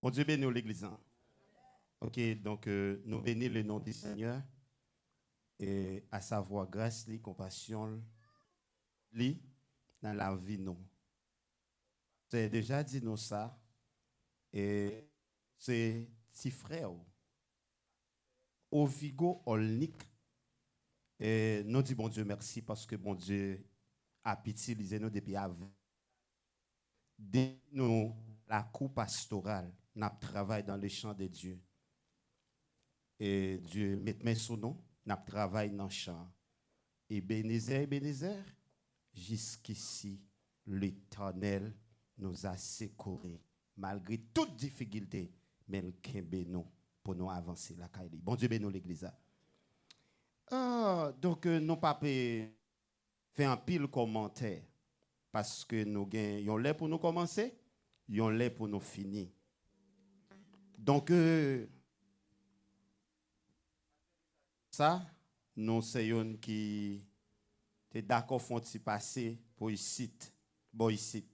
Bon Dieu bénit l'église. Ok, donc nous bénissons le nom du Seigneur et à savoir grâce, compassion, dans la vie nous. J'ai déjà dit nous ça et c'est petit frère au Vigo Olnik et nous disons bon Dieu merci parce que bon Dieu a utilisé nous depuis avant. Nous la cour pastorale, nous travaillons dans les champs de Dieu. Et Dieu met sous nous, nous travaillons dans le champ. Et Bénézer, jusqu'ici, l'Éternel nous a secourus, malgré toute difficulté, mais il nous pour nous avancer la caille. Bon Dieu bénisse l'église. Donc, nous pas fait un pile commentaire, parce que nous avons l'air pour nous commencer, nous avons l'air pour nous finir. Donc, ça, nous sommes qui est d'accord font passer pour ici,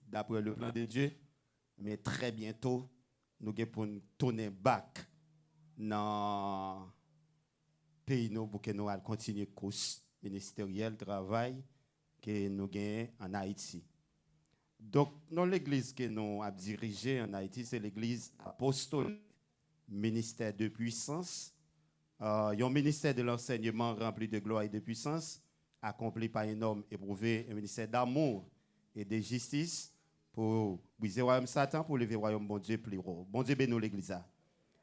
d'après le plan de Dieu, mais très bientôt, nous allons pour nous tourner back dans le pays pour que nous continuer le course ministériel, travail que nous avons en Haïti. Donc, dans l'église que nous avons dirigée en Haïti, c'est l'église apostolique, ministère de puissance. Un ministère de l'enseignement rempli de gloire et de puissance, accompli par un homme éprouvé, un ministère d'amour et de justice pour briser le royaume Satan, pour lever le royaume bon Dieu plus haut. Bon Dieu bénisse l'église.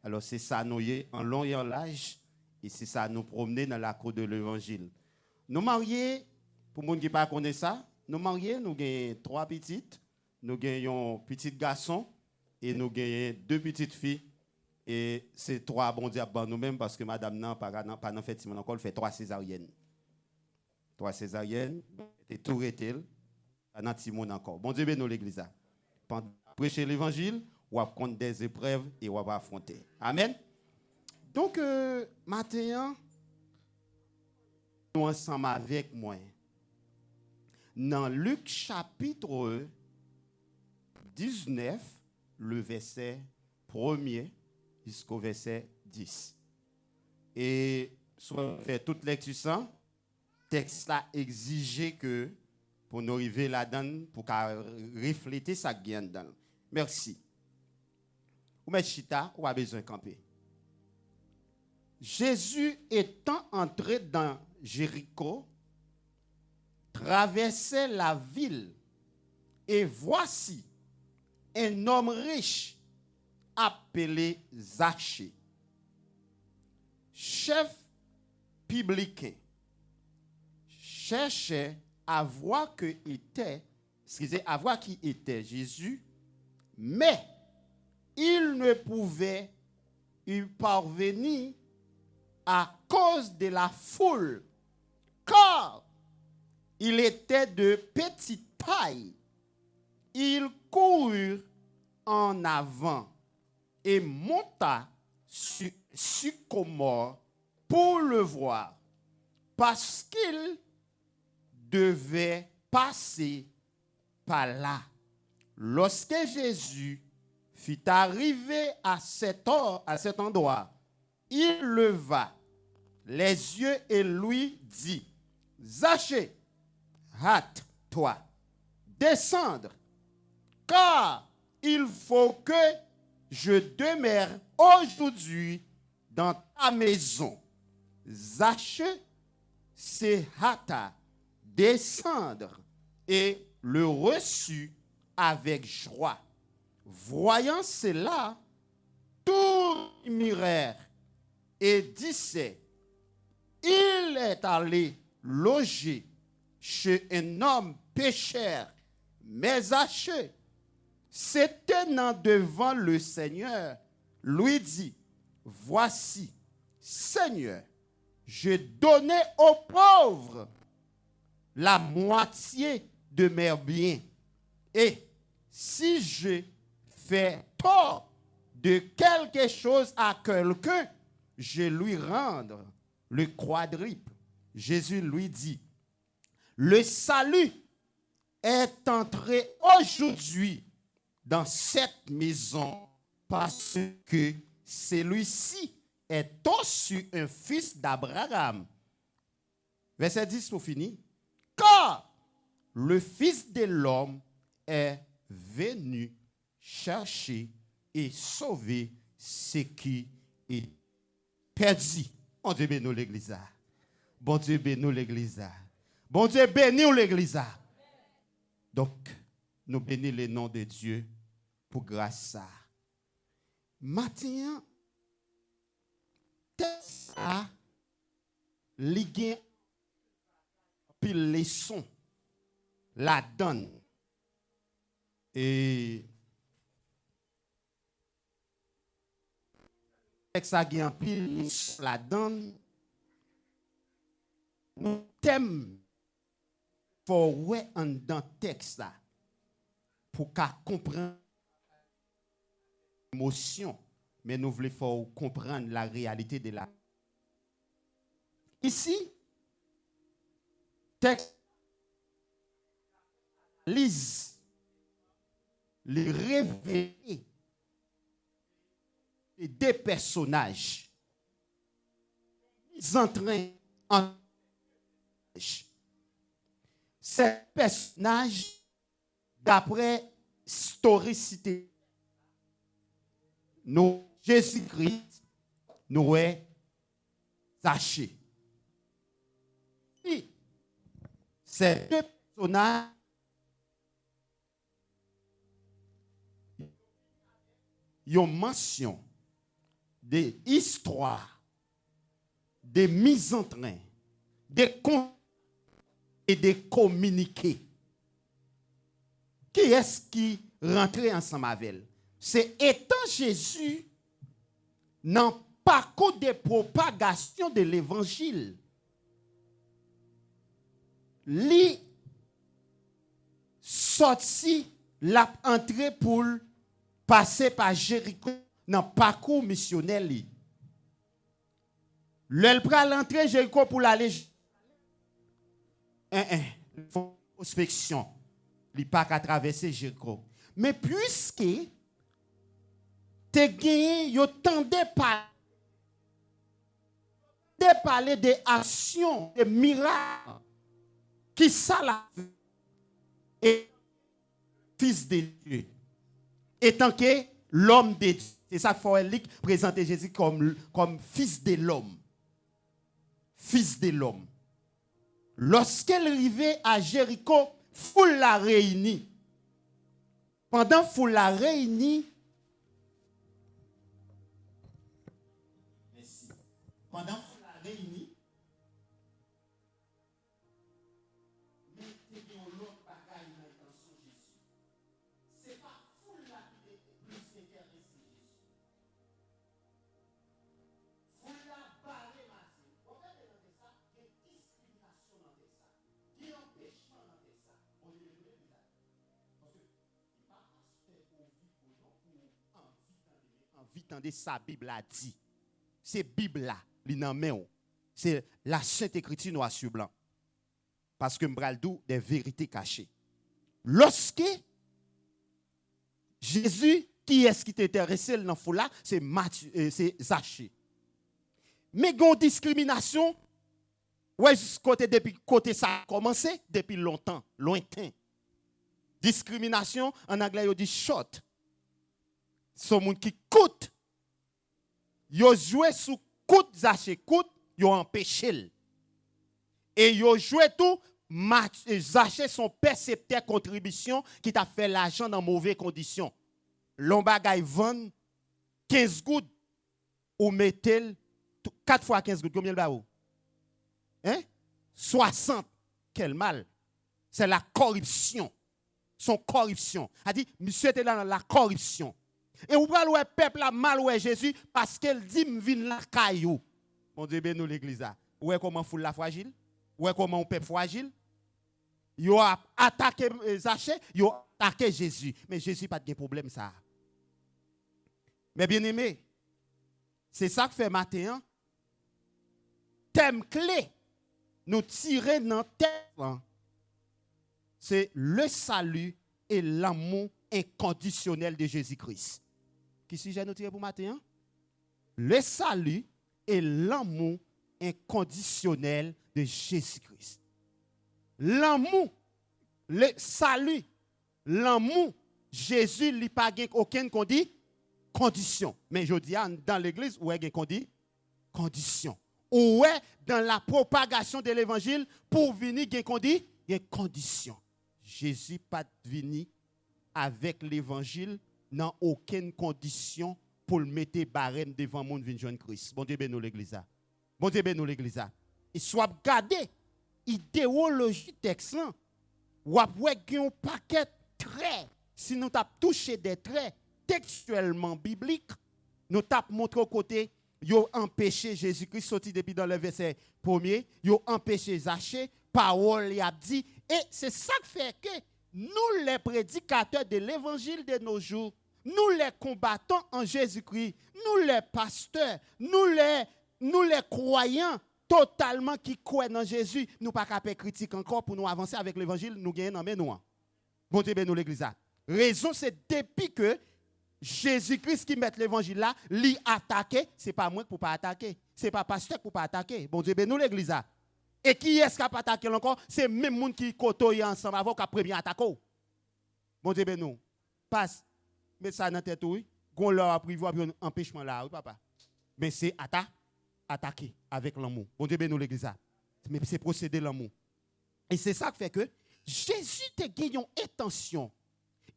Alors c'est ça nous y en long et en large, et c'est ça nous promener dans la cour de l'évangile. Nous mariés, pour les gens qui ne connaissent pas ça, nous mariés, nous avons 3 petites, nous avons un petit garçon et nous avons 2 petites filles. Et c'est 3 bon Dieu à nous-mêmes parce que madame n'a pas fait encore, fait 3 césariennes. 3 césariennes, et tout est-il, pendant Timon encore. Bon Dieu bénisse l'église. Pendant prêcher l'évangile, ou à prendre des épreuves et ou à affronter. Amen. Donc, maintenant, nous ensemble avec moi, dans Luc chapitre 19, le verset 1er, jusqu'au verset 10. Et soit fait toute lecture sans, texte là exige que pour nous arriver là-dedans, pour refléter ça qui est dedans. Merci. Ou mettez chita, ou a besoin de camper. Jésus étant entré dans Jéricho, traversait la ville, et voici un homme riche appelé Zachée, chef publicain, cherchait à voir qui était Jésus, mais il ne pouvait y parvenir à cause de la foule, car il était de petite taille. Il courut en avant et monta sur sycomore pour le voir, parce qu'il devait passer par là. Lorsque Jésus fut arrivé à cet endroit, il leva les yeux et lui dit, Zachée, hâte-toi, descendre, car il faut que je demeure aujourd'hui dans ta maison. Zachée se hâta descendre et le reçut avec joie. Voyant cela, tous mirèrent et disaient, il est allé loger chez un homme pécheur. Mais Zachée, se tenant devant le Seigneur, lui dit, voici, Seigneur, je donnais aux pauvres la moitié de mes biens. Et si je fais tort de quelque chose à quelqu'un, je lui rendre le quadruple. Jésus lui dit, le salut est entré aujourd'hui dans cette maison parce que celui-ci est aussi un fils d'Abraham. Verset 10 pour finir. Car le Fils de l'homme est venu chercher et sauver ce qui est perdu. Bon Dieu bénit l'église. Bon Dieu bénit l'église. Bon Dieu bénit l'église. Donc, nous bénissons le nom de Dieu pour grâce à. Maintenant, ça, ligue puis leçon la donne. Et avec ça qui en pile la donne, nous thème pour ouais en dans texte là pour qu'à comprendre l'émotion, mais nous voulons faut comprendre la réalité de la. Ici, texte lise les révéler des personnages ils entraînent en ces personnages d'après historicité nous Jésus-Christ nous est Zaché. Ces deux personnages ils ont mention des histoires, des mises en train, des comptes et des communiqués. Qui est-ce qui rentrait ensemble avec elle? C'est étant Jésus dans parcours de propagation de l'évangile. Li sorti l'a entré pour passer par Jéricho dans parcours missionnel li. Le pral l'entrée Jéricho pour l'aller prospection. Li pas qu'à traverser Jéricho. Mais puisque te gagné yo tendait parler des actions, des miracles qui ça la et fils de Dieu. Étant que l'homme de Dieu. C'est ça qu'il faut présenter Jésus comme fils de l'homme. Fils de l'homme. Lorsqu'elle arrivait à Jéricho, foule la réunit. Pendant foule la réunit, pendant foule la réunit, entendez sa Bible a dit. C'est Bible là, c'est la Sainte Écriture noir sur blanc. Parce que m'braldou des vérités cachées. Lorsque Jésus, qui est-ce qui t'intéressait dans fou là, c'est Zaché. Mais gon discrimination, ouais depuis côté ça a commencé depuis longtemps, lointain. Discrimination en anglais on dit short. Son monde qui coûte. Yo joué sous coûte Zaché coûte, yo empêché. Et yo joué tout Zaché son percepteur contribution qui t'a fait l'argent dans mauvaises conditions. L'on bagay vend 15 gouttes ou mettez 4 fois 15 gouttes combien le ba ou? Hein? 60. Quel mal. C'est la corruption. Son corruption. A dit monsieur était là dans la corruption. Et ou pral ouais peuple a mal ouais Jésus parce qu'elle dit m'vin la caillou. Mon Dieu béni l'église là. Ouais comment foule la fragile? Ouais comment on peuple fragile? Yo a attaqué Zaché, yo attaqué Jésus, mais Jésus pas de problème ça. Mais bien aimé, c'est ça que fait matin. Thème clé nous tirer dans thème c'est le salut et l'amour inconditionnel de Jésus-Christ. Qui sujet nous tire pour matin? Hein? Le salut et l'amour inconditionnel de Jésus-Christ. L'amour, le salut, l'amour, Jésus n'a pas aucune condition. Mais je dis, dans l'église, où est-ce qu'on dit? Condition. Où est dans la propagation de l'évangile, pour venir, qu'on dit? Il y a condition. Jésus pas venu avec l'évangile, dans aucune condition pour le mettre barème devant le monde venir Christ. Bon Dieu, nous l'église. Bon Dieu, nous l'église. Et soit gardé idéologie texte là. Ou après un paquet traits. Si nous t'a touché des traits textuellement bibliques, nous t'a montré au côté yo empêché Jésus-Christ sorti depuis dans le verset 1er, yo empêché Zachée, parole y a dit, et c'est ça qui fait que nous les prédicateurs de l'évangile de nos jours, nous les combattants en Jésus-Christ, nous les pasteurs, nous les croyants totalement qui croient dans Jésus, nous pas capable critique encore pour nous avancer avec l'évangile, nous gagnons dans nous. Bon Dieu nous l'église. Raison c'est depuis que Jésus-Christ qui met l'évangile là, lui attaquer, c'est pas moi pour pas attaquer, c'est pas pasteur pour pas attaquer. Bon Dieu nous l'église. Et qui est-ce qui a pas attaqué encore? C'est même monde qui côtoie ensemble avant qu'à premier attaquer. Bon Dieu nous. Passe. Mets ça dans tête oui. Gon leur a prévoir un empêchement là, oui papa. Mais c'est attaquer avec l'amour. Bon Dieu nous l'église. Mais c'est procéder l'amour. Et c'est ça qui fait que Jésus te gagne une intention.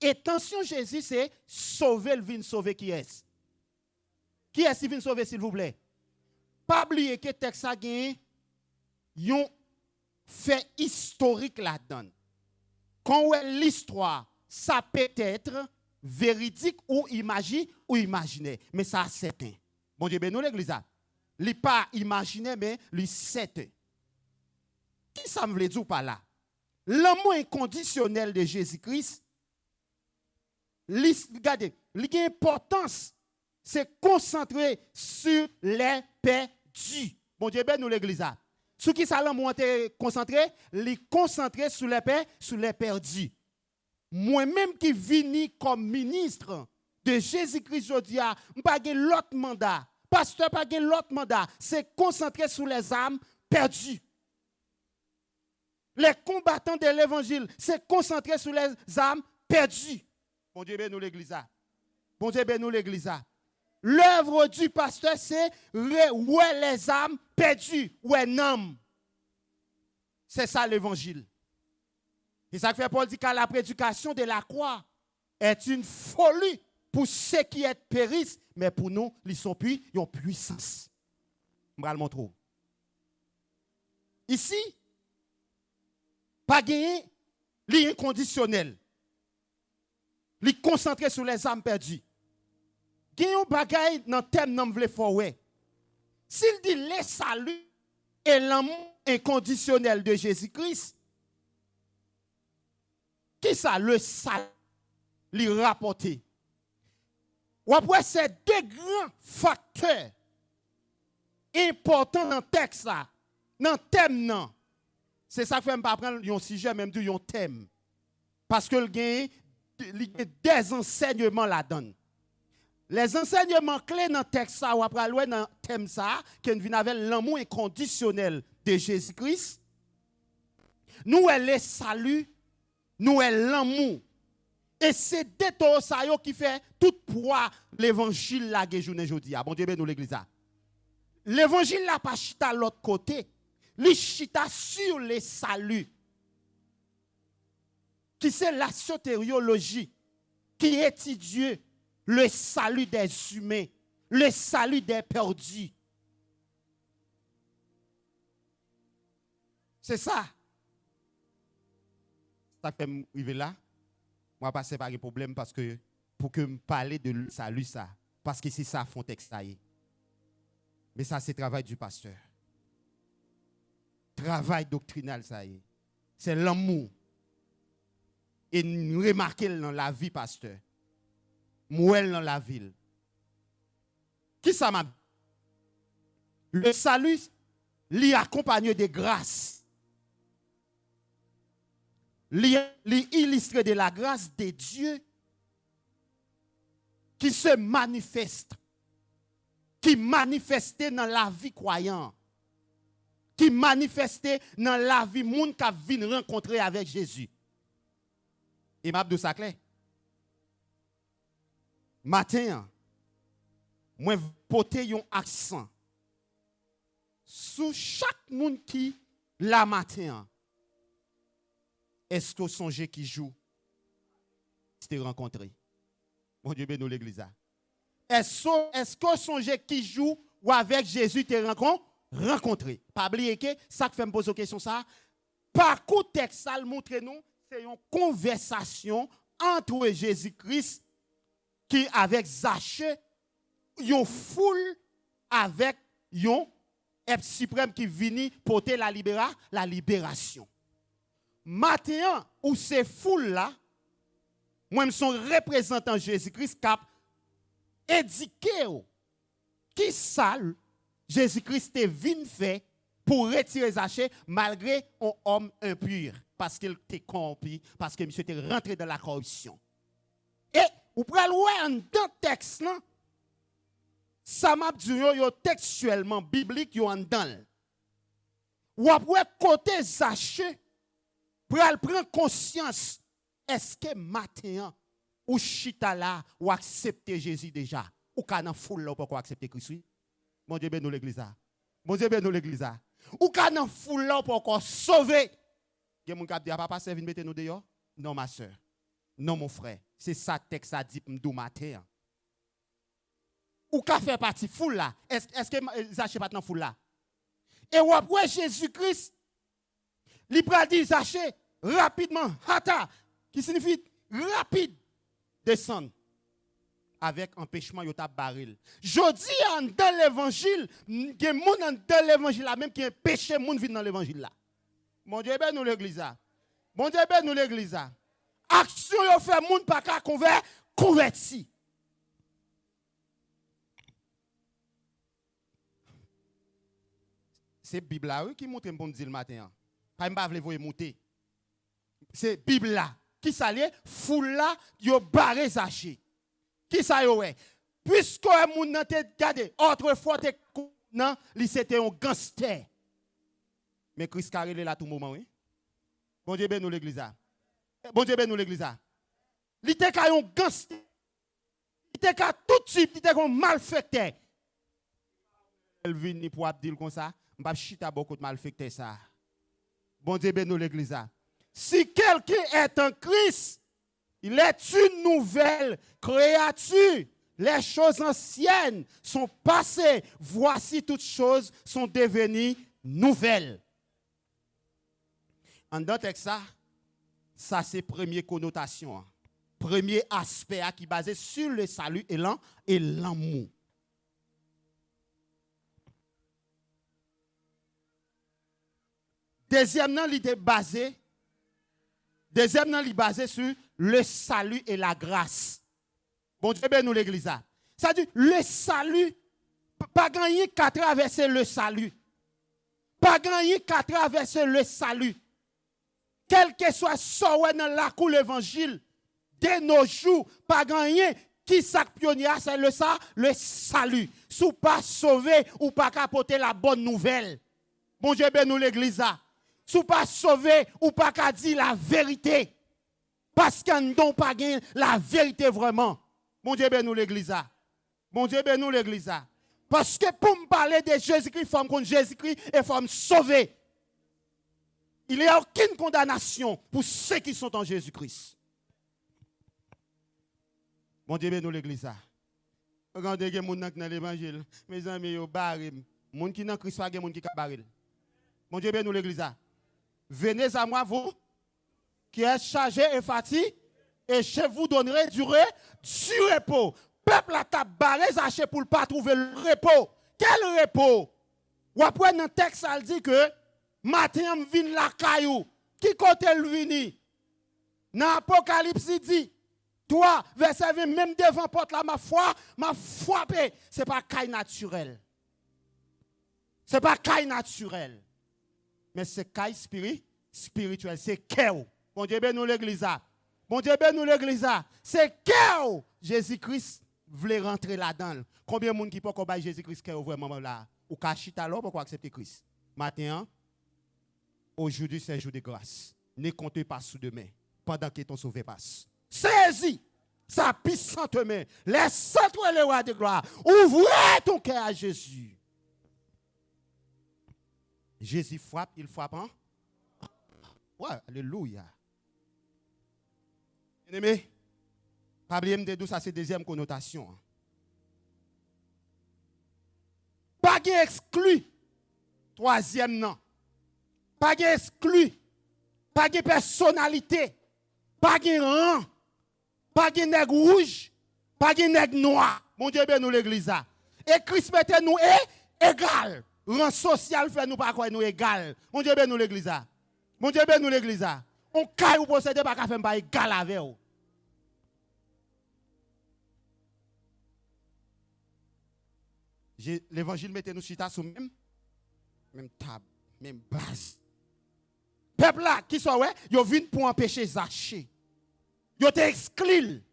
Intention Jésus c'est sauver le vin sauver qui est. Qui est-ce qui vient sauver s'il vous plaît? Pas oublier que texte a gagné un fait historique là-dedans. Quand on est l'histoire, ça peut être véridique ou imaginaire, mais ça c'est certain. Bon Dieu, ben nous l'église a. Li pas imaginaire mais li certain. Qui ça me veut dire par là? L'amour inconditionnel de Jésus-Christ, regardez, l'importance c'est concentrer sur les perdus. Bon Dieu, ben nous l'église a. Sur qui ça l'amour est concentré? Les concentrer sur les perdus. Moi-même qui vini comme ministre de Jésus-Christ, je dis, je n'ai pas l'autre mandat. Pasteur, pas l'autre mandat. C'est concentrer sur les âmes perdues. Les combattants de l'évangile, c'est concentrer sur les âmes perdues. Bon Dieu, ben nous l'église. Bon Dieu, ben nous l'église. L'œuvre du pasteur, c'est ouais les âmes perdues, ouais non. C'est ça l'évangile. Et ça fait Paul dit que la prédication de la croix est une folie pour ceux qui périssent, mais pour nous, ils sont ils ont puissance. Je vais le montrer. Ici, pas gagner, l'inconditionnel. Li concentré sur les âmes perdues. Gagne un bagay dans thème nan vle fòwe. S'il dit le salut et l'amour inconditionnel de Jésus-Christ, qui ça le salut lui rapporter? Ou après c'est deux grands facteurs importants dans le texte là, dans le thème là. C'est ça que fait pas prendre un sujet même du un thème. Parce que il y a des enseignements là-dedans. Les enseignements clés dans le texte, ou après dans le thème, qui vient avec l'amour inconditionnel de Jésus-Christ, nous est le salut, nous est l'amour. Et c'est des ça qui fait tout poids l'évangile la journée aujourd'hui. Bon Dieu, nous l'église. L'évangile n'a pas chita de l'autre côté, il chita sur le salut. Qui c'est la sotériologie qui étudie le salut des humains, le salut des perdus. C'est ça. Ça fait m'arriver là. Moi, pas pas de problème parce que pour que me parler de salut ça, parce que c'est ça fond texte ça. Mais ça c'est travail du pasteur. Travail doctrinal ça y est. C'est l'amour. Et nous remarquons dans la vie pasteur. Mouel dans la ville. Qui ça m'a? Le salut l'y accompagné de grâce. L'y illustré de la grâce de Dieu qui se manifeste, qui manifestait dans la vie croyante, qui manifestait dans la vie monde qui vient rencontrer avec Jésus. Et m'a dit ça clair. Matin, moi porter un accent sur chaque monde qui la matin. Est-ce que songez qui joue c'était rencontré? Mon Dieu bénisse l'église. Est-ce que songez qui joue ou avec Jésus t'es rencontré? Pas oublier que ça fait me poser une question ça. Parcours texte ça montre nous c'est une conversation entre Jésus-Christ qui avec Zachée une foule avec un Ep suprême qui vient porter la libération. Maintenant, où ces foules là, moi je suis représentant Jésus-Christ qui a éduqué qui ça Jésus-Christ est venu faire pour retirer Zachée malgré un homme impur parce qu'il était corrompu, parce que monsieur était rentré dans la corruption. Et vous pouvez voir dans le texte là, ça m'a dit yo textuellement biblique yo en dedans. Ou après côté Zachée pour prendre conscience est-ce que matin ou chita là ou accepter Jésus déjà ou kana foule là pour accepter Christ. Mon Dieu bénisse l'église. Mon Dieu bénisse l'église. Ou kana foule là pour sauver. Gen moun k'ap di a papa servi mettre nous dehors? Non ma sœur. Non mon frère. C'est ça texte a dit m'dou matin. Ou qu'a fait partie foule là? Est-ce que Zachée pas dans foule là? Et ou après Jésus-Christ, il pral dit Zachée rapidement, hata, qui signifie rapide, descendre. Avec empêchement yo t'a baril. Jodi dans l'évangile, gen moun dans l'évangile là même qui est péché moun vient dans l'évangile là. Mon Dieu ben nous l'église là. Mon Dieu ben nous l'église là. Action yo fait moun pas ka converti. C'est Bible là qui montre pour me dire le matin. Pas m'pa vle voyer monter. C'est Bible là qui s'allait foule là yo barré Zachée. Qui ça yo ouais? Puisque moun nan te gade autrefois te nan li c'était un gangster. Mais Christ carré là tout moment oui. Bon Dieu ben nous l'église là. Bon Dieu ben nous l'église là. Li te ka un gangster. Li te ka tout type, li te kon malfaiteur. Elle vient pour dire comme ça. M'pa chita beaucoup de malfectés ça. Bon Dieu bénisse l'église. Si quelqu'un est en Christ, il est une nouvelle créature. Les choses anciennes sont passées. Voici toutes choses sont devenues nouvelles. En d'autres textes, ça c'est première connotation. Premier aspect qui est basé sur le salut et l'amour. Deuxièmement, il est basé sur le salut et la grâce. Bon Dieu, ben nous l'église. Ça dit le salut, pas gagner qu'à traverser le salut. Pas gagner qu'à traverser le salut. Quel que soit ce dans la cour l'évangile, de nos jours, pas gagner qui sac pionnier, c'est le salut. Si pas sauvé ou pas capoter la bonne nouvelle. Bon Dieu, ben nous l'église. Si pas sauvé ou pas qu'à dire la vérité. Parce qu'on n'a pas gagné la vérité vraiment. Mon Dieu ben nous l'église. Mon Dieu ben nous l'église. Parce que pour me parler de Jésus-Christ, il faut me Jésus-Christ et il faut me sauver. Il n'y a aucune condamnation pour ceux qui sont en Jésus-Christ. Mon Dieu ben nous l'église. Regardez les gens dans l'évangile. Mes amis, ils barrent. Les gens qui sont en Christ, les gens qui barrent. Mon Dieu ben nous l'église. Venez à moi, vous, qui êtes chargés et fatigués, et je vous donnerai du repos. Peuple a tabaré Zachée pour ne pas trouver le repos. Quel repos? Ou après, dans le texte, ça dit que matin, je viens la caillou. Qui côté le vini? Dans l'Apocalypse, il dit, toi, verset 20, même devant porte là, ma frappé. Ce n'est pas caille naturel. Ce n'est pas caille naturel. Mais c'est caille spirituel, c'est cœur. Bon Dieu ben nous l'église. Bon Dieu ben nous l'église. C'est cœur. Jésus-Christ voulez rentrer là-dedans. Combien de monde qui peut combattre Jésus-Christ qui est vraiment là? Ou cachit alors pour accepter Christ. Maintenant, aujourd'hui c'est un jour de grâce. Ne comptez pas sous demain pendant que ton sauvé passe. Saisis sa puissante main. Laisse-toi le roi de gloire. Ouvrez ton cœur à Jésus. Jésus frappe, il frappe. Hein? Ouais, alléluia. Bien-aimé, pas oublier de ça, c'est deuxième connotation. Pas exclu. Troisième non. Pas exclu. Pas de personnalité. Pas de rang. Pas de nègre rouge. Pas de nègre noir. Mon Dieu, ben nous l'église. Et Christ mette nous égal. Rang social fait nous pas quoi nous égal. Mon Dieu, ben nous l'église. Mon Dieu, ben nous l'église. On caille ou posséder pas qu'à faire pas égal avec vous. L'évangile mette nous chita sur même table, même base. Peuple là, qui soit ouais, yo vient pour empêcher Zaché. Yo te exclu.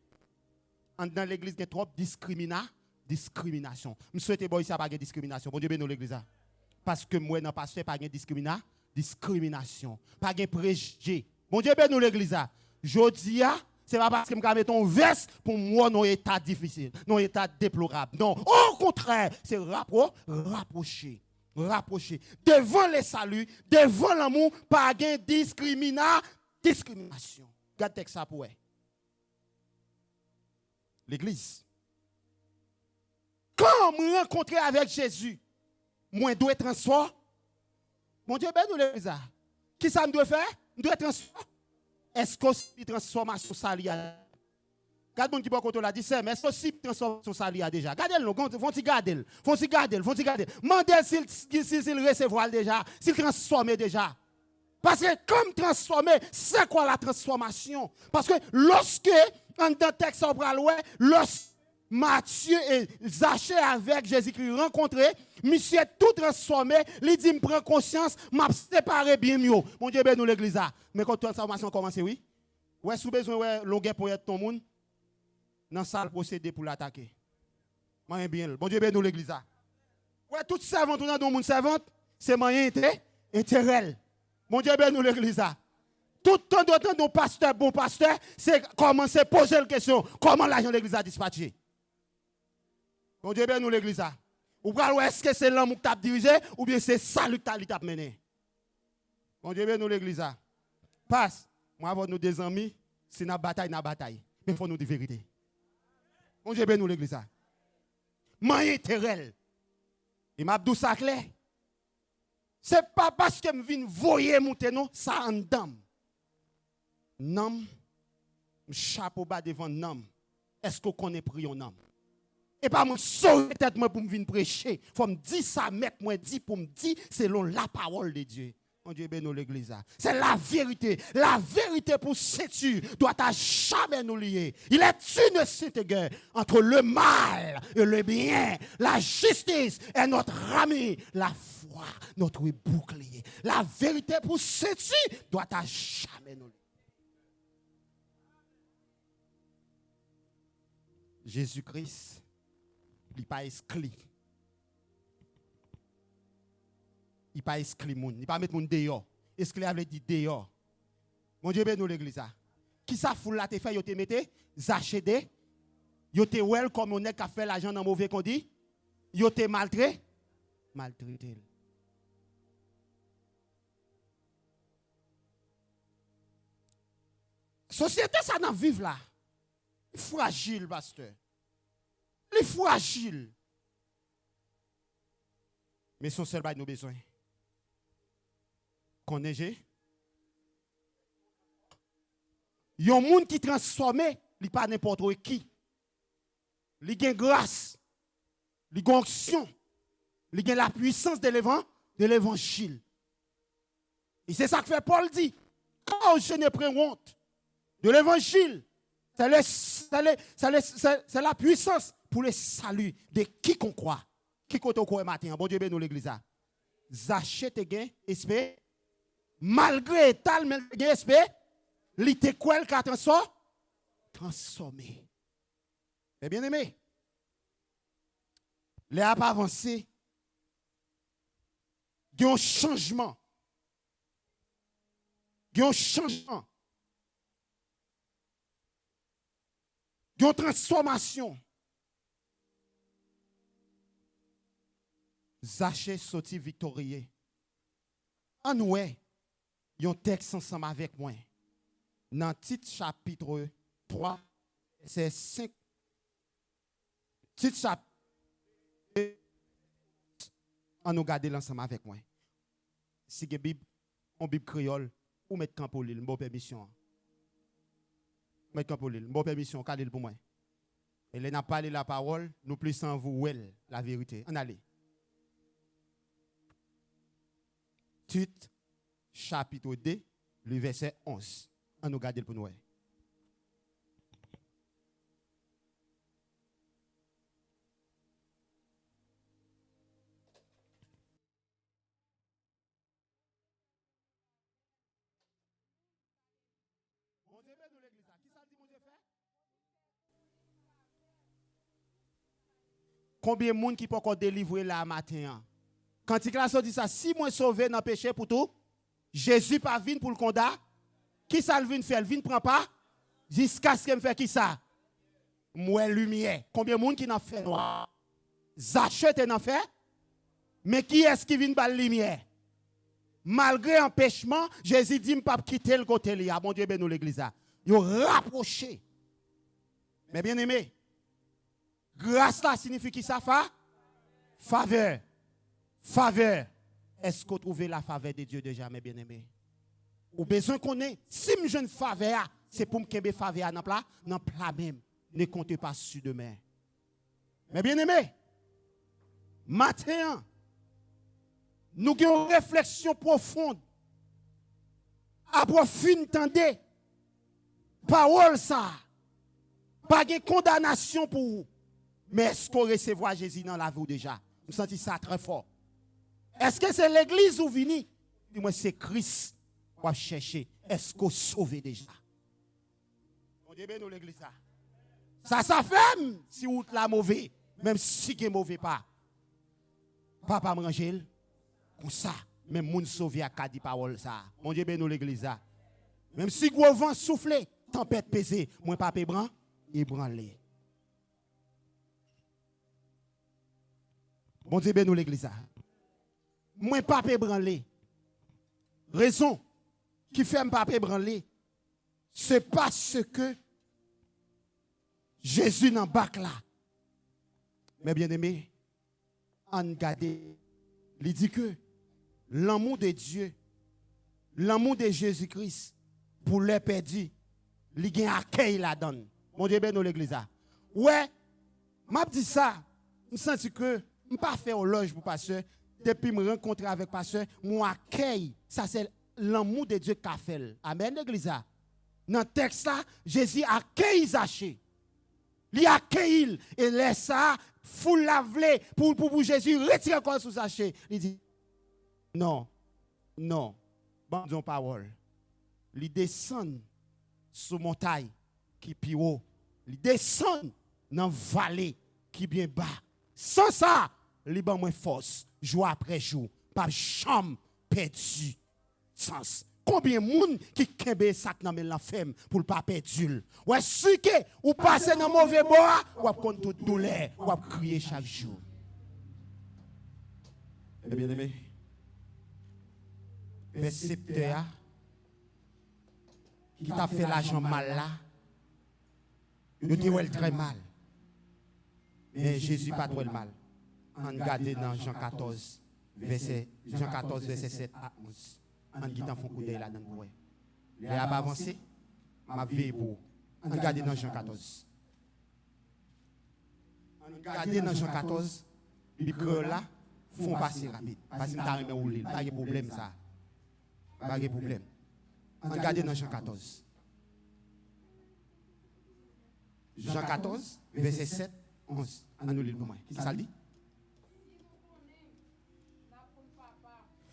Dans l'église, il y a trop discrimination. Je souhaite que ça pas de discrimination. Bon Dieu bénisse l'église. Parce que moi, dans le pasteur, pas de discrimination. Pas de préjugé. Bon Dieu bénisse l'église. Jodi a, c'est pas parce que je mets ton veste pour moi dans état difficile, dans état déplorable. Non, au contraire, c'est rapprocher. Devant les saluts, devant l'amour, pas de discrimination. Regardez ça pour elle. L'église. Quand je rencontre avec Jésus, moi dois transformer. Mon Dieu, ben nous l'église. Qui ça me doit faire? Je dois transformer. Est-ce que c'est transformation salia? Quand mon qui peut contrôler la dit mais est-ce que c'est transformation salia déjà? Gardez-le, faut-il garder. Mandez s'il recevoir déjà, s'il transforme déjà. Parce que comme transformer, c'est quoi la transformation? Parce que lorsque, dans le texte on parle, lorsque Matthieu et Zachée avec Jésus-Christ rencontré, monsieur tout transformé, il dit, me prend conscience, m'a séparé bien mieux. Mon Dieu, ben nous l'église. Mais quand la transformation commence, oui. Ouais, sous besoin, ouais, longueur pour être ton monde, dans salle procédé pour l'attaquer. Moyen bien. Bon Dieu, ben nous l'église. Ouais, toute servante, on a dans monde servante, c'est moyen intérêt. Mon Dieu, ben nous l'église. Tout temps d'autant nos pasteurs, bon pasteur, c'est commencer à poser la question, comment l'argent de l'église a dispatché. Bon Dieu, ben nous l'église. Ou est-ce que c'est l'homme qui t'a dirigé ou bien c'est ça qui t'a mené. Bon Dieu, ben nous l'église. Passe. Moi, avant nous des amis, c'est une bataille. Mais il faut nous dire la vérité. Bon Dieu, ben nous l'église. Moyen intérêt. Et m'a dit ça clair. C'est pas parce que je viens voyer monter non, ça en dame. Non, chapeau bas devant nom. Est-ce qu'on connaît prier un homme? Et pas moi sauver tête moi pour me venir prêcher. Faut me dire ça, mec, moi dit pour me dire selon la parole de Dieu. Mon Dieu bénisse l'église. C'est la vérité. La vérité pour ceinture doit à jamais nous lier. Il est une sainte guerre entre le mal et le bien. La justice est notre ami. La foi, notre bouclier. La vérité pour ceinture doit à jamais nous lier. Jésus-Christ, il n'est pas exclu. Il n'est pas exclu. Il n'est pas mettre mon dehors. Exclu veut dire dehors. Mon Dieu, ben nous l'église. Qui ça foule là, te fait, yo te mette, zachede, yo te well comme on est qui a fait l'argent dans mauvais qu'on dit, yo te maltraité. Société, ça n'en vive là. Fragile, pasteur. Il est fragile. Mais son seul bail nous besoin. Connaissez? Il y a un monde qui transforme, il n'est pas n'importe qui. Il a grâce, il a onction, il a la puissance de l'évangile. Et c'est ça que fait Paul dit. Quand je ne prends honte de l'évangile, c'est la puissance pour le salut de quiconque croit. Quiconque croit matin. Bon Dieu bénisse l'église. Zachée te gain esprit. Malgré tal mais gain esprit, li te quoi qu'a transformé. Mais bien aimé, Les a pas avancé. Il y a un changement. Il y a un changement. Il y a une transformation. Zachée sorti victorieux. En ouais, il y a un texte ensemble avec moi. Dans titre chapitre 3, c'est 5. Titre chapitre. On nous garde l'ensemble avec moi. Si vous avez une Bible créole, ou mettre camp pour l'île, bonne permission. Mettre camp pour l'île, bonne permission, calez pour moi. Et là, n'a pas la parole, nous plus sans vous, la vérité. On allez. Tite, chapitre 2, le verset 11. On nous garde pour nous. Combien de monde qui peut encore délivrer là matin? Quand il a dit ça, si moi sauvé dans le péché pour tout, Jésus pas venu pour le condamner. Qui ça le vient faire? Il vient prend pas jusqu'à ce qu'il me fait qui ça? Moi lumière. Combien de monde qui n'a fait noir? Zachée n'a fait? Mais qui est-ce qui vient par la lumière? Malgré empêchement, Jésus dit pas quitter le côté là. Mon Dieu ben nous l'église là. Yo rapproché. Mais bien aimé, grâce là signifie qui ça fait? Faveur. Faveur. Est-ce qu'on trouve la faveur de Dieu déjà, mes bien-aimés? Ou besoin qu'on ait, si je jeune faveur, c'est pour me kembe faveur dans plat même. Ne comptez pas sur demain. Mes bien-aimés, matin, nous avons une réflexion profonde. Après fin tendez, parole ça, pas de condamnation pour vous. Mais est-ce qu'on recevoir Jésus dans la vie déjà? Vous sentez ça très fort. Est-ce que c'est l'église ou vini? Dis-moi, c'est Christ qu'on va chercher. Est-ce qu'on sauve déjà? On dit bien nous l'église ça. Ça fait si vous la mauvais, même si vous mauvais pas. Papa m'angèle comme ça, même moun sauvé à quatre paroles ça. Mon Dieu ben nous l'église ça. Même si gros vent souffle, tempête pesée, moi pas ébran, ébranlé. Bon Dieu ben nous l'église. Moi pas ébranlé. Raison qui fait pas ébranlé, c'est parce que Jésus n'en bac là. Mais bien aimé, en garder, il dit que l'amour de Dieu, l'amour de Jésus-Christ pour les perdus, il gagne accueil la donne. Mon Dieu ben nous l'église. Ouais, m'a dit ça, je sens que je pas fait au loge pour pasteur. Depuis me rencontrer avec pasteur, mon accueil, ça c'est l'amour de Dieu qu'a fait. Amen l'église. Dans le texte là, Jésus accueille Zachée. Il accueille et laisse ça foule la vle pour Jésus retire encore sous Zachée. Il dit non. Bon parole. Il descend sous montagne qui plus haut. Il descend dans vallée qui bien bas. Sans ça, il ban moins force, jour après jour, pas chambre perdu. Sens. Combien de monde qui kembe sac dans la femme pour ne pas perdre? Ou est-ce que ou passez dans mauvais bois, ou contre toute douleur, ou crier chaque jour. Bien aimé, percepteur qui t'a fait l'argent mal là, il dit ouais très mal. Mais Jésus pas trop le mal. On regarde dans Jean 14, verset 7 à 11. On dit dans fond coup d'œil là dans le il a pas avancé, m'a veillé pour. On regarde dans Jean 14. On regarde dans Jean 14, les creux là font passer rapide. Parce que t'as remis ou l'île, pas de problème ça. Pas de problème. On regarde dans Jean 14. Jean 14, verset 7, 11. On nous lit pour moi. Qui ça dit?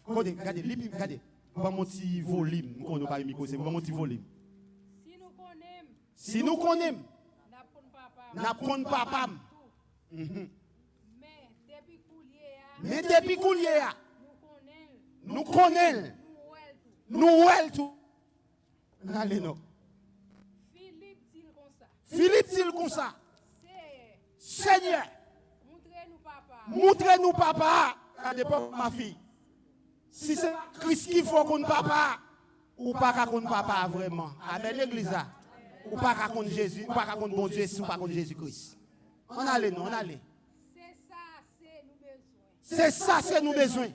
Regardez. Pas mon petit volume, nous connaissons pas le micro, c'est pas mon petit volume. Si nous connaissons, n'a pas papa. Mais depuis coulier, nous connaissons. Nous ouais tout. Allez non. Philippe dit comme ça. Seigneur, montrez-nous papa. À l'époque, ma fille. Si c'est Christ qu'il faut qu'on papa, ou pas qu'on papa vraiment. Amen, l'église. Ou pas qu'on Jésus, ou pas qu'on bon Dieu, ou pas qu'on Jésus-Christ. On allait, non, on allait. C'est ça, c'est nous besoin.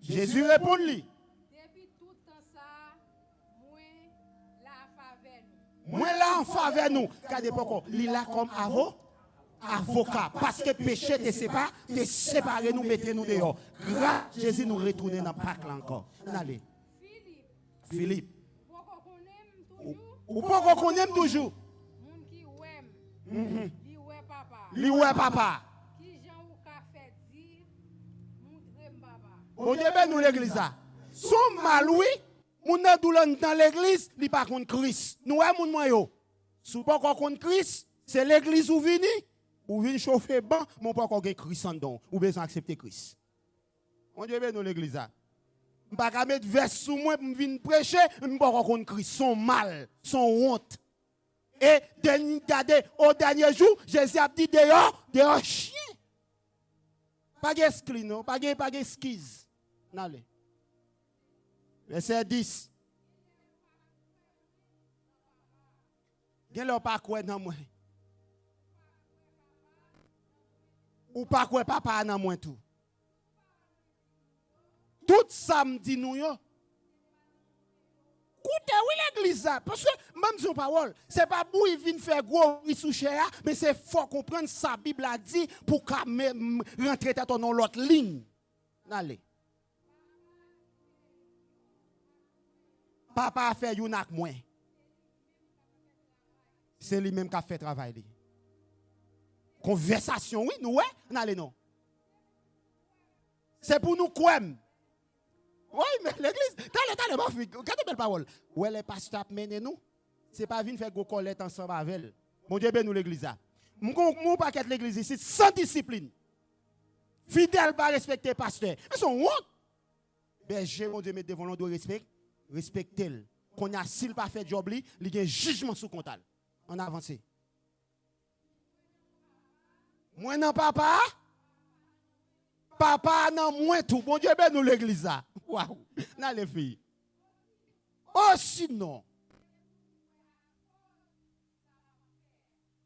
Jésus répond lui. Depuis tout temps ça, Moi là en faveur nous. Regardez pourquoi. Il là comme avocat. Parce que péché te sépare, te séparer nous, mettez nous dehors. Grâce à Jésus nous retourner dans le Pâques là encore. On allait. Philippe. Ou pas qu'on aime toujours. Li ouais papa. Bon Dieu ben nous l'église là. Son mal oui, moun nan douleur dans l'église, li pas contre Christ. Nous ouais moun yo. Sou pas contre Christ, c'est l'église où vini chauffer ban, mon pas contre Christ en don, ou besoin accepter Christ. Bon Dieu ben nous l'église là. M'pa ka mettre vers sous moi pour venir prêcher, m'pa contre Christ, son mal, son honte. Et au dernier jour, Jésus a dit dehors chien. Pas d'exclus, non, pas d'esquisse. Allez. Verset 10. Gen le pas quoi dans moi. Ou pas quoi papa dans moi tout. Tout samedi nous yo. Écoutez, oui l'église parce que même son parole, c'est pas pour il vient faire gros sous cher, mais c'est faut comprendre sa Bible a dit pour qu'à rentrer dans l'autre ligne. Allez. Papa a fait yon ak moins. C'est lui-même qui a fait travail. Conversation, oui, nous, ouais, n'allez non. C'est pour nous quoi? Oui, mais l'église, t'as ma fille, regardez belle parole. Ouais, les pasteurs mené nous. C'est pas venir faire go collette ensemble avec elle. Mon Dieu, ben nous l'église. Mon paquet l'église ici, sans discipline. Fidèle, pas respecter pasteur. Ils sont honte. Berger, mon Dieu, mettez devant l'on de respect. Respectez-le. Qu'on a s'il pas fait job li, il y a un jugement sous comptal. On avance. Moi non papa. Papa non moins tout. Bon Dieu ben nous l'église là. Waouh. N'a les filles. Oh sinon.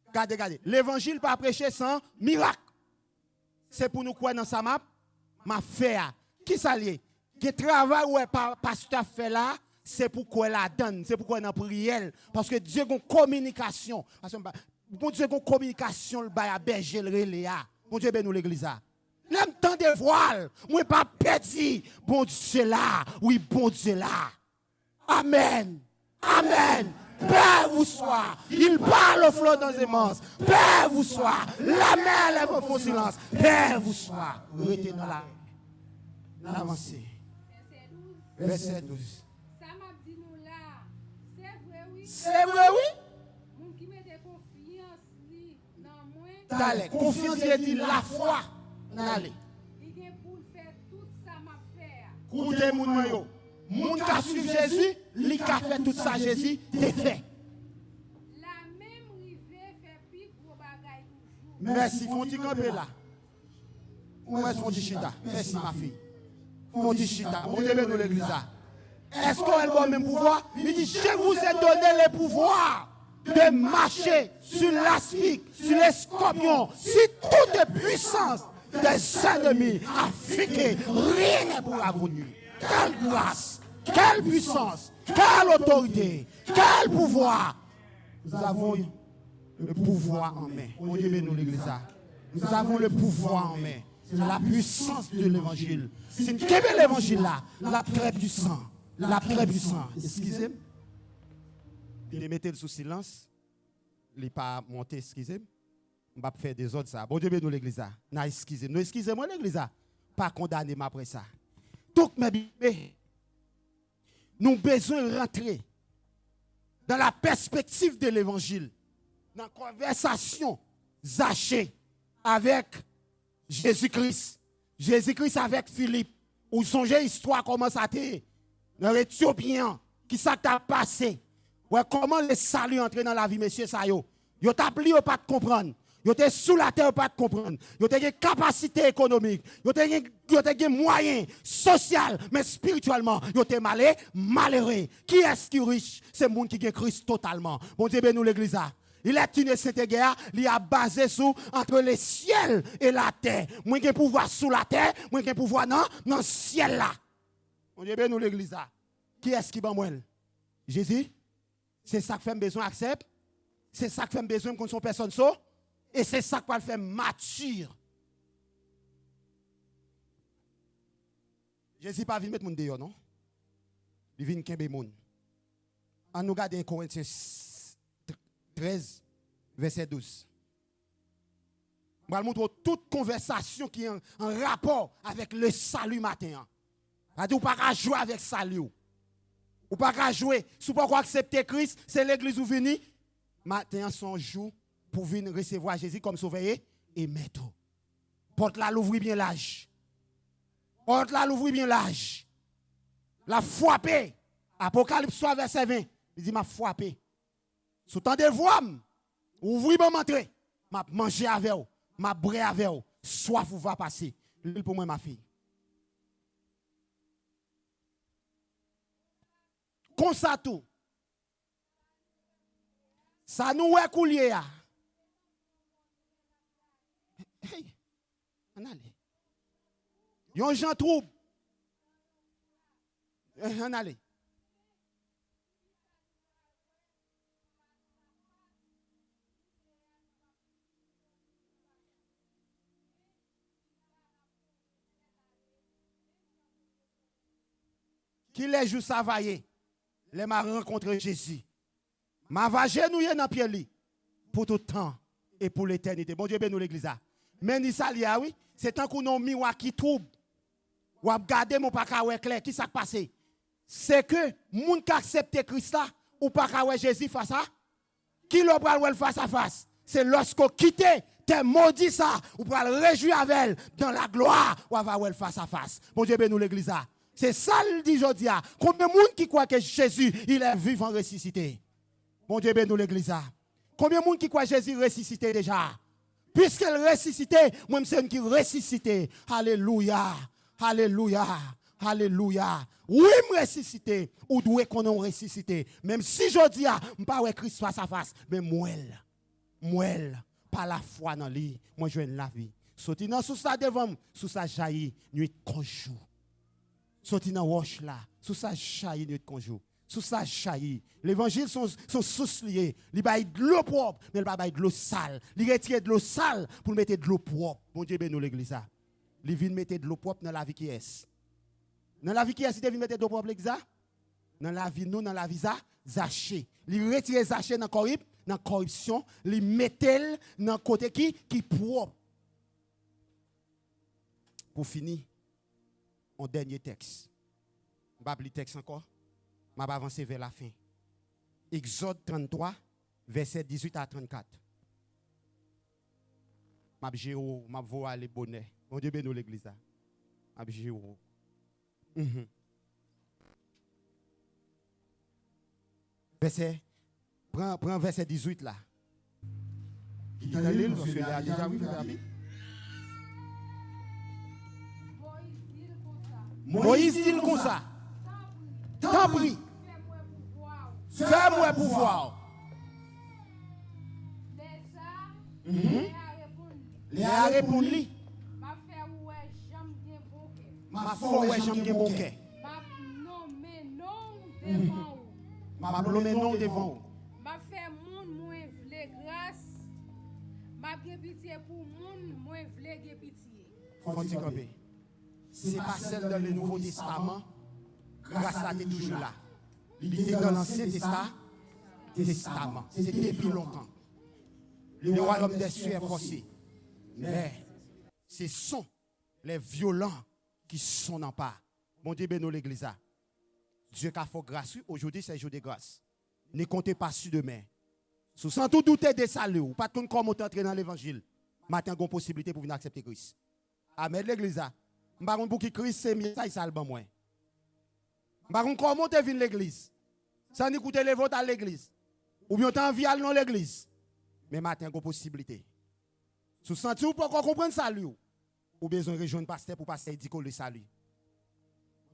Regardez. L'évangile pas prêcher sans miracle. C'est pour nous quoi dans sa map? Ma faire. Qui s'allie? Le travail où pasteur fait là, c'est pourquoi la donne, c'est pourquoi dans prière. Parce que Dieu a une communication. Parce que bon Dieu a une communication, le bail à berger le relais. Bon Dieu ben nous l'église là. L'aime tant de voile, moi pas petit. Bon Dieu là, oui bon Dieu là. Amen. Amen. Père vous soit. Il parle au flot dans les immenses. Père vous soit. La mer lève au fond silence. Père vous soit. Retenez dans l'avancée. Verset 12. Ça m'a dit nous là. C'est vrai oui. C'est vrai oui. Moun qui met confiance li dans moi. Allez, confiance il dit la foi. Allez. Il est pour faire tout ça m'a faire. Écoutez moun yo. Moun qui suit Jésus, li ka fait tout ça Jésus, c'est fait. La même rivière fait plus gros bagaille toujours. Merci, font ti camper là. Où est-ce font ti chita? Merci ma fille. Font ti chita. Mon Dieu nous l'église là. Est-ce qu'on a le même pouvoir? Il dit je vous ai donné le pouvoir de marcher sur l'aspic, sur les scorpions, sur toute puissance des ennemis affriqués. Rien n'est pour avenir. Quelle grâce, quelle puissance, quelle autorité, quel pouvoir. Nous avons le pouvoir en main. Mon Dieu bénit nous l'église. Nous avons le pouvoir en main. C'est la puissance de l'évangile. C'est quel est l'évangile là? La très puissante. La très puissante. Excusez-moi. Il mettez le sous silence. Il n'est pas monté, excusez-moi. On va faire des autres ça. Bon Dieu bénit nous l'église. Non, excusez-moi. Excusez-moi l'église. Pas condamner après ça. Donc, mes bien, nous avons besoin de rentrer dans la perspective de l'évangile, dans la conversation, Zachée, avec Jésus-Christ. Jésus-Christ avec Philippe. Ou songez l'histoire comment ça t'est. Dans l'Éthiopien, qui ça t'a passé. Ouais, comment le salut entrer dans la vie, monsieur Sayo. Yo t'a pli, yo pas de comprendre. Yo t'es sous la terre, pas de comprendre. Yo t'es une capacité économique. Yo t'es moyen social, mais spirituellement, yo t'es malheureux. Qui est-ce qui est riche? C'est le monde qui est Christ totalement. Bon Dieu, ben nous l'église là. Il est une cette guerre, il a basé sur entre le ciel et la terre. Moi qui pouvoir sous la terre, moi qui pouvoir dans le ciel là. Bon Dieu, ben nous l'église là. Qui est-ce qui va moi? Jésus? C'est ça que fait besoin accepte. C'est ça que fait besoin qu'on soit personne so. Et c'est ça qui va le faire mature. Jésus pas venu mettre mon dehors, non? Il vient kembe moun. On nous regarde Corinthiens 13, verset 12. Je vais vous montrer toute conversation qui est en rapport avec le salut matin. C'est-à-dire, vous ne pouvez pas jouer avec le salut. Vous ne pouvez pas jouer. Si vous ne pouvez pas accepter Christ, c'est l'église où vous venez. Matin, son jour pour venir recevoir Jésus comme sauveur et maître. Porte là, l'ouvrir bien l'âge. Porte là, l'ouvrir bien l'âge. La frappé. Apocalypse 3, verset 20. Il dit, m'a frappé. Sous temps de voix, ouvrez bon entrer. M'a manger avec vous, m'a bré avec vous. Soif vous va passer. L'huile pour moi, ma fille. Comme ça tout. Ça nous est coulier. Hey, on allait. Yon Jean trouble. On allait. Qui les jours savaillés, les m'a rencontré Jésus. M'a va genouiller dans pied pour tout temps et pour l'éternité. Bon Dieu bénisse l'église. Mais ni ça liya oui, c'est tant qu'on a miroir qui trouble. Ou a garder mon pas clair, qui ça passé? C'est que moun qui accepte Christ là ou pas Jésus face à qui le bral face à face. C'est lorsqu'on quitte tes maudits ça ou pour le réjouir avec elle dans la gloire ou va face à face. Bon Dieu bénisse l'église. C'est ça le dit aujourd'hui. Combien de monde qui croit que Jésus, il est vivant ressuscité? Bon Dieu bénisse l'église. Combien de monde qui croit que Jésus ressuscité déjà? Puisqu'il ressuscité, moi je suis qui ressuscité. Alléluia. Alléluia. Alléluia. Oui, je ressuscité. Ou doit qu'on a ressuscité. Même si je dis, je ne pas avec Christ face à face, mais moi, par la foi dans lui, moi je veux la vie. Sorti dans sous ça devant, sous ça jaillit, nuit conjour. Sorti dans roche là, sous ça jaillit nuit conjour. Sous ça jaillit. L'évangile sont sous liés. Il baille de l'eau propre, mais il va bailler de l'eau sale. Il retire de l'eau sale pour mettre de l'eau propre. Bon Dieu bénisse l'église. Il vient mettre de l'eau propre dans la vie qui est. Dans la vie qui est, il vient mettre de l'eau propre l'église. Dans la vie nous, dans la vie ça, Zaché. Il retire Zaché dans la corruption, il mettait dans le côté qui propre. Pour finir, un dernier texte. Je ne vais pas lire le texte encore. Je vais avancer vers la fin. Exode 33, verset 18 à 34. Je vais voir les bonnets. Mon Dieu bénisse l'église. Je vais verset, prends verset 18 là. Il a déjà vu la Bible. Moïse dit comme ça. T'en prie. Fais-moi pouvoir. Les a répondu. Ma fait ouais j'aime bien bouquet. Ma foi ouais j'aime bien bouquet. Ma nommé Ma blôme non devant non devant vous. Ma fait moun moins vle grâce. Ma gen pitié pour moun moins vle gen pitié. Faut-il camper. Ce n'est pas celle dans le Nouveau Testament. Grâce à Dieu toujours là. Il était dans l'Ancien Testament. C'était depuis longtemps. Le royaume des cieux est forcé. Mais ce sont les violents qui sont en part. Bon Dieu bénisse l'église. Dieu qui a fait grâce. Aujourd'hui, c'est le jour de grâce. Ne comptez pas sur demain. Sans tout douter de salut. Pas de comment entrer dans l'évangile. Matin, il y a une possibilité pour venir accepter Christ. Amen, l'église. Je ne sais pas pour qui Christ c'est mieux, ça, il salbe moi. Je ne sais pas comment tu viens l'église. Sans écouter les votes à l'église. Ou bien tu as envie d'aller dans l'église. Mais matin, il y a une possibilité. Si vous sentez ou pas comprendre ça, ou besoin de rejoindre pasteur pour passer dit le salut.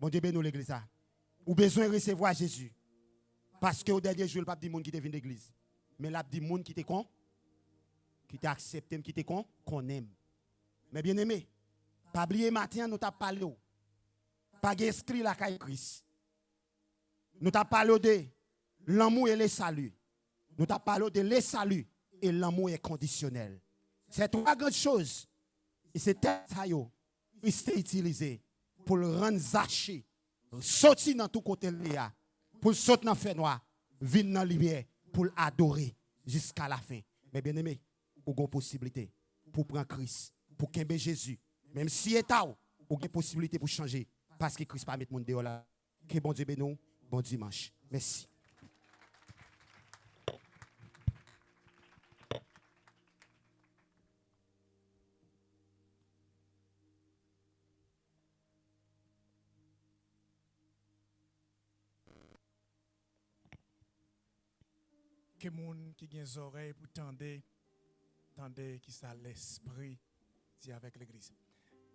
Bon Dieu bénisse l'église. Ou besoin de recevoir Jésus. Parce que au dernier jour, le pape dit monde qui te vient d'église. Mais là, dit monde qui te con, qui t'a accepté, qui te con, qu'on aime. Mais bien aimé, pas oublier matin, nous t'a parlé. Pas d'esprit la caille Christ. Nous t'a parlé de l'amour et le salut. Nous t'a parlé de le salut et l'amour est conditionnel. C'est trois grandes choses. Et c'est ça yo, il s'est utilisé pour le rendre zaché, sortir dans tout côté là, pour sortir dans le fait noir, venir dans la lumière, pour l'adorer jusqu'à la fin. Mais bien aimé, vous avez une possibilité pour prendre Christ, pour qu'aimer Jésus. Même si est tard, vous avez une possibilité pour changer. Parce que Christ ne va pas mettre mon dehors là. Que bon Dieu bénisse, bon dimanche. Merci. Que moun qui a des oreilles pour tendre qui ça l'esprit dit avec l'église.